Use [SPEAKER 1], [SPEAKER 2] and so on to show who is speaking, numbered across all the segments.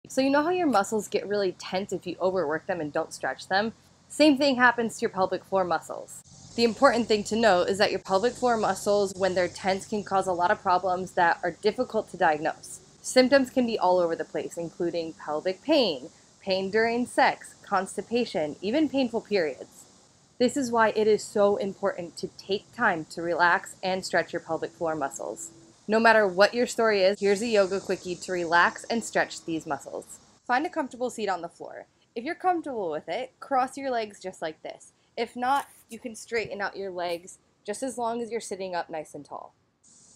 [SPEAKER 1] So you know how your muscles get really tense if you overwork them and don't stretch them? Same thing happens to your pelvic floor muscles. The important thing to know is that your pelvic floor muscles, when they're tense, can cause a lot of problems that are difficult to diagnose. Symptoms can be all over the place, including pelvic pain, pain during sex, constipation, even painful periods. This is why it is so important to take time to relax and stretch your pelvic floor muscles. No matter what your story is, here's a yoga quickie to relax and stretch these muscles. Find a comfortable seat on the floor. If you're comfortable with it, cross your legs just like this. If not, you can straighten out your legs just as long as you're sitting up nice and tall.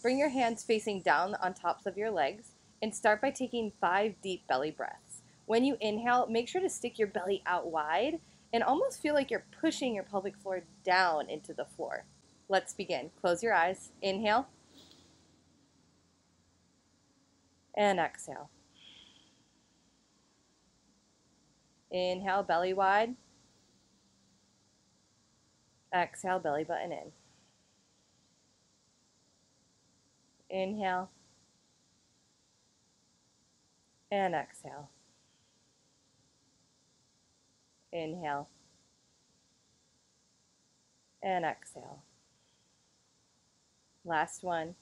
[SPEAKER 1] Bring your hands facing down on tops of your legs and start by taking 5 deep belly breaths. When you inhale, make sure to stick your belly out wide and almost feel like you're pushing your pelvic floor down into the floor. Let's begin. Close your eyes. Inhale. And exhale. Inhale, belly wide. Exhale, belly button in. Inhale. And exhale. Inhale. And exhale. Last one.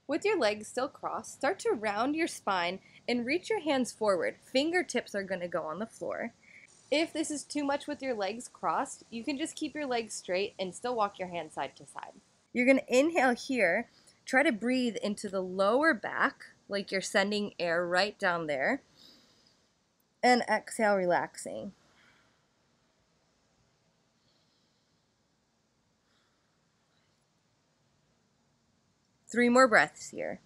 [SPEAKER 1] With your legs still crossed, start to round your spine and reach your hands forward. Fingertips are going to go on the floor. If this is too much with your legs crossed, you can just keep your legs straight and still walk your hands side to side. You're going to inhale here. Try to breathe into the lower back, like you're sending air right down there. And exhale, relaxing. Three more breaths here.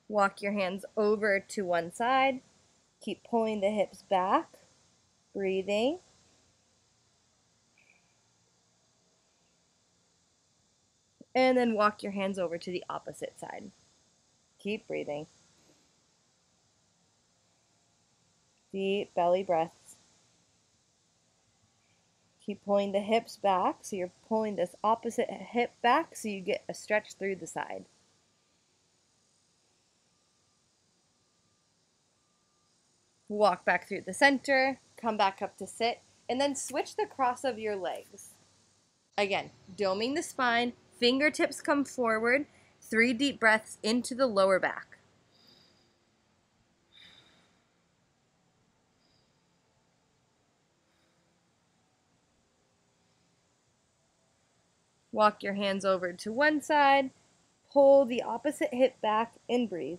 [SPEAKER 1] Walk your hands over to one side. Keep pulling the hips back. Breathing. And then walk your hands over to the opposite side. Keep breathing. Deep belly breaths. Keep pulling the hips back, so you're pulling this opposite hip back so you get a stretch through the side. Walk back through the center, come back up to sit, and then switch the cross of your legs. Again, doming the spine, fingertips come forward, 3 deep breaths into the lower back. Walk your hands over to one side, pull the opposite hip back, and breathe.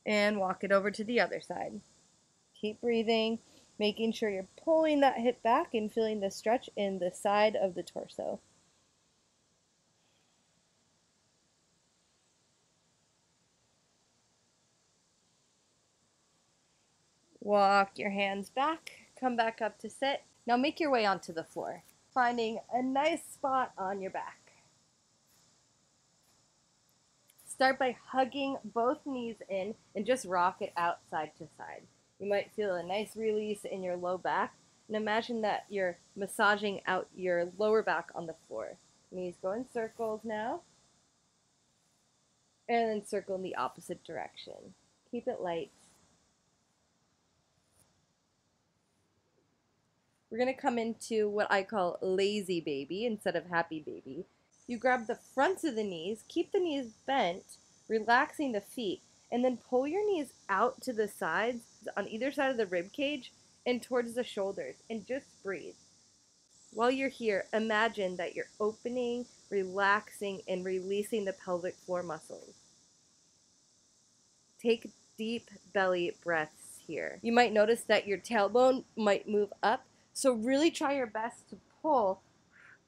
[SPEAKER 1] And walk it over to the other side. Keep breathing, making sure you're pulling that hip back and feeling the stretch in the side of the torso. Walk your hands back, come back up to sit. Now make your way onto the floor, finding a nice spot on your back. Start by hugging both knees in and just rock it out side to side. You might feel a nice release in your low back, and imagine that you're massaging out your lower back on the floor. Knees go in circles now, and then circle in the opposite direction. Keep it light. We're going to come into what I call lazy baby instead of happy baby. You grab the fronts of the knees, keep the knees bent, relaxing the feet, and then pull your knees out to the sides on either side of the rib cage and towards the shoulders, and just breathe. While you're here, imagine that you're opening, relaxing, and releasing the pelvic floor muscles. Take deep belly breaths here. You might notice that your tailbone might move up, so really try your best to pull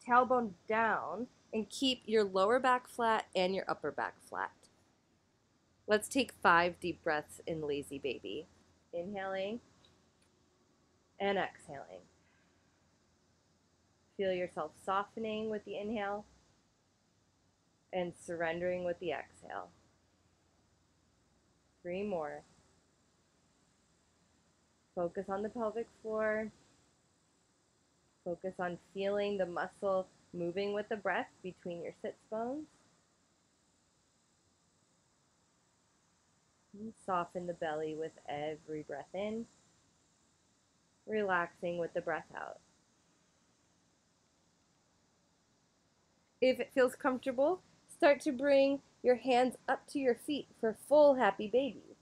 [SPEAKER 1] tailbone down and keep your lower back flat and your upper back flat. Let's take 5 deep breaths in lazy baby. Inhaling and exhaling. Feel yourself softening with the inhale And surrendering with the exhale. 3 more. Focus on the pelvic floor. Focus on feeling the muscle moving with the breath between your sits bones. And soften the belly with every breath in, relaxing with the breath out. If it feels comfortable, start to bring your hands up to your feet for full happy baby.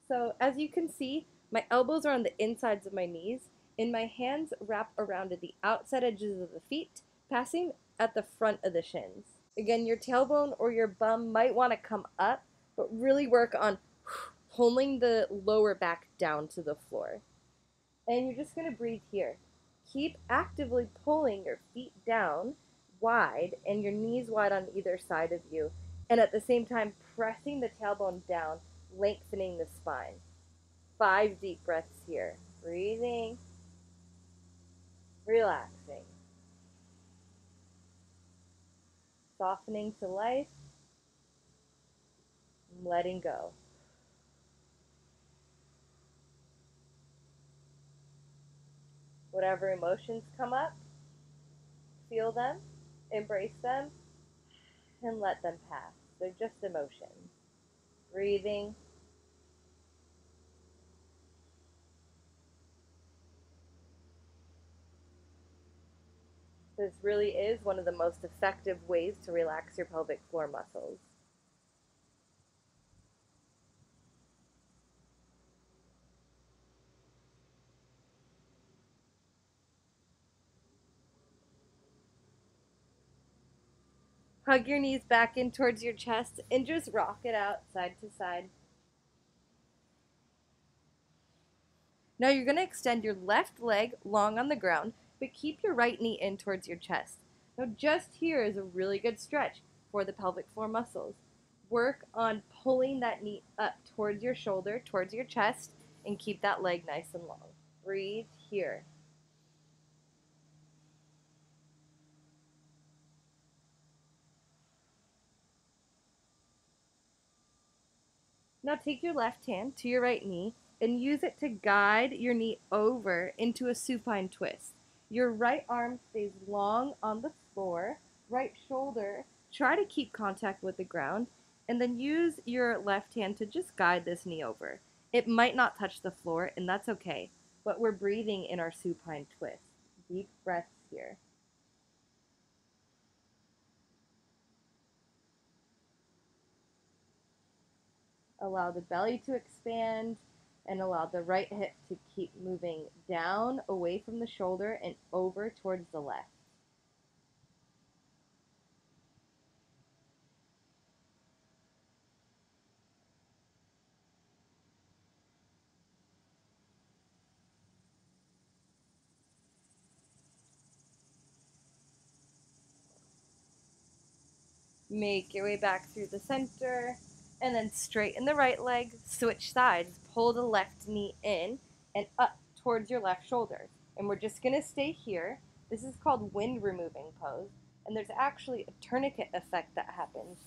[SPEAKER 1] So as you can see, my elbows are on the insides of my knees, and my hands wrap around at the outside edges of the feet, passing at the front of the shins. Again, your tailbone or your bum might want to come up, but really work on pulling the lower back down to the floor. And you're just going to breathe here. Keep actively pulling your feet down wide and your knees wide on either side of you, and at the same time pressing the tailbone down, lengthening the spine. 5 deep breaths here. Breathing, relaxing, softening to life, letting go. Whatever emotions come up, feel them, embrace them, and let them pass. They're just emotions. Breathing, this really is one of the most effective ways to relax your pelvic floor muscles. Hug your knees back in towards your chest and just rock it out side to side. Now you're going to extend your left leg long on the ground, but keep your right knee in towards your chest. Now just here is a really good stretch for the pelvic floor muscles. Work on pulling that knee up towards your shoulder, towards your chest, and keep that leg nice and long. Breathe here. Now take your left hand to your right knee and use it to guide your knee over into a supine twist. Your right arm stays long on the floor, right shoulder, try to keep contact with the ground, and then use your left hand to just guide this knee over. It might not touch the floor, and that's okay, but we're breathing in our supine twist. Deep breaths here. Allow the belly to expand and allow the right hip to keep moving down away from the shoulder and over towards the left. Make your way back through the center and then straighten the right leg, switch sides, pull the left knee in and up towards your left shoulder. And we're just going to stay here. This is called wind removing pose, and there's actually a tourniquet effect that happens.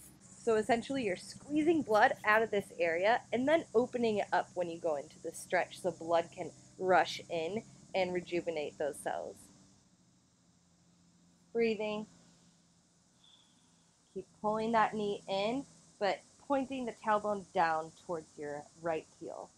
[SPEAKER 1] So essentially you're squeezing blood out of this area and then opening it up when you go into the stretch so blood can rush in and rejuvenate those cells. Breathing. Keep pulling that knee in, but pointing the tailbone down towards your right heel.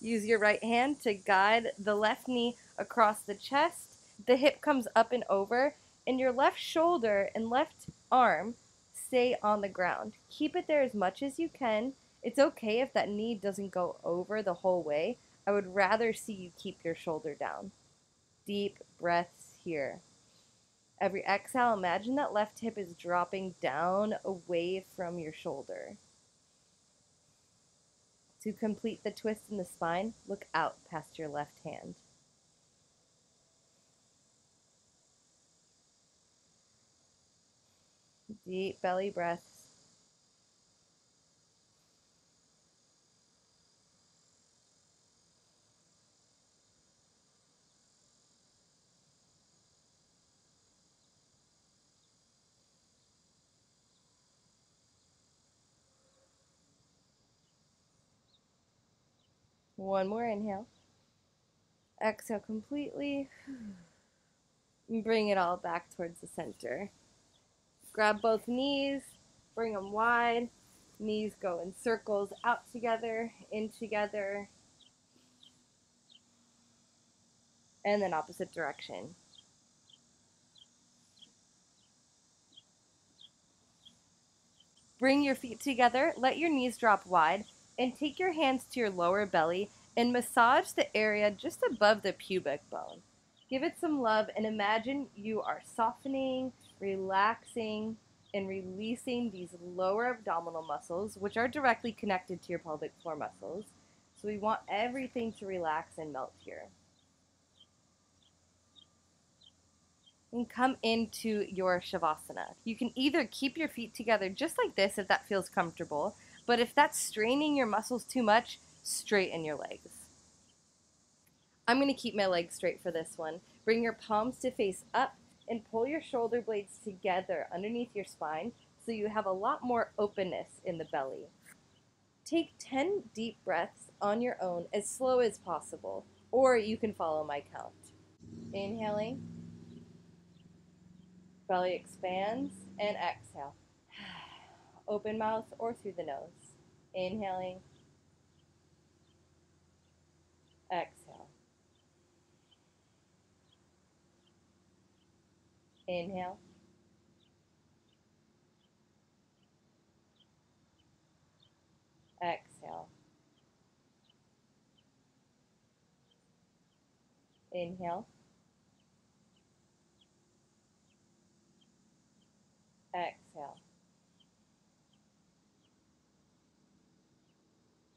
[SPEAKER 1] Use your right hand to guide the left knee across the chest. The hip comes up and over, and your left shoulder and left arm stay on the ground. Keep it there as much as you can. It's okay if that knee doesn't go over the whole way. I would rather see you keep your shoulder down. Deep breaths here. Every exhale, imagine that left hip is dropping down away from your shoulder. To complete the twist in the spine, look out past your left hand. Deep belly breaths. One more inhale. Exhale completely. And bring it all back towards the center. Grab both knees, bring them wide. Knees go in circles, out together, in together, and then opposite direction. Bring your feet together, let your knees drop wide, and take your hands to your lower belly and massage the area just above the pubic bone. Give it some love and imagine you are softening, relaxing, and releasing these lower abdominal muscles, which are directly connected to your pelvic floor muscles. So we want everything to relax and melt here. And come into your Shavasana. You can either keep your feet together just like this if that feels comfortable, but if that's straining your muscles too much, straighten your legs. I'm going to keep my legs straight for this one. Bring your palms to face up and pull your shoulder blades together underneath your spine so you have a lot more openness in the belly. Take 10 deep breaths on your own as slow as possible, or you can follow my count. Inhaling, belly expands, and exhale. Open mouth or through the nose. Inhaling, exhale. Inhale, exhale. Inhale, exhale.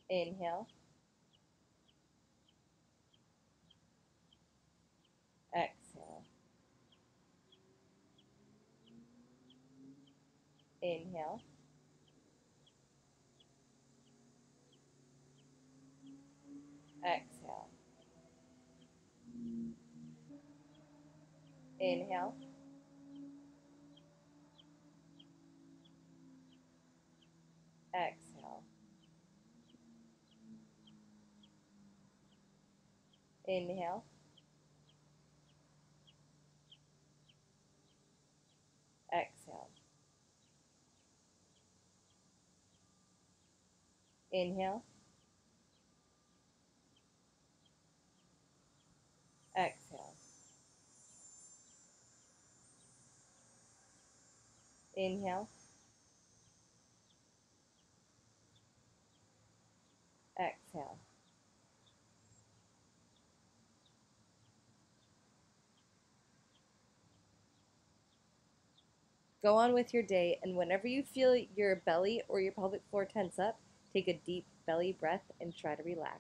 [SPEAKER 1] Inhale, exhale. Inhale, exhale. Inhale, exhale. Inhale, exhale. Inhale, exhale. Inhale, exhale. Go on with your day, and whenever you feel your belly or your pelvic floor tense up, take a deep belly breath and try to relax.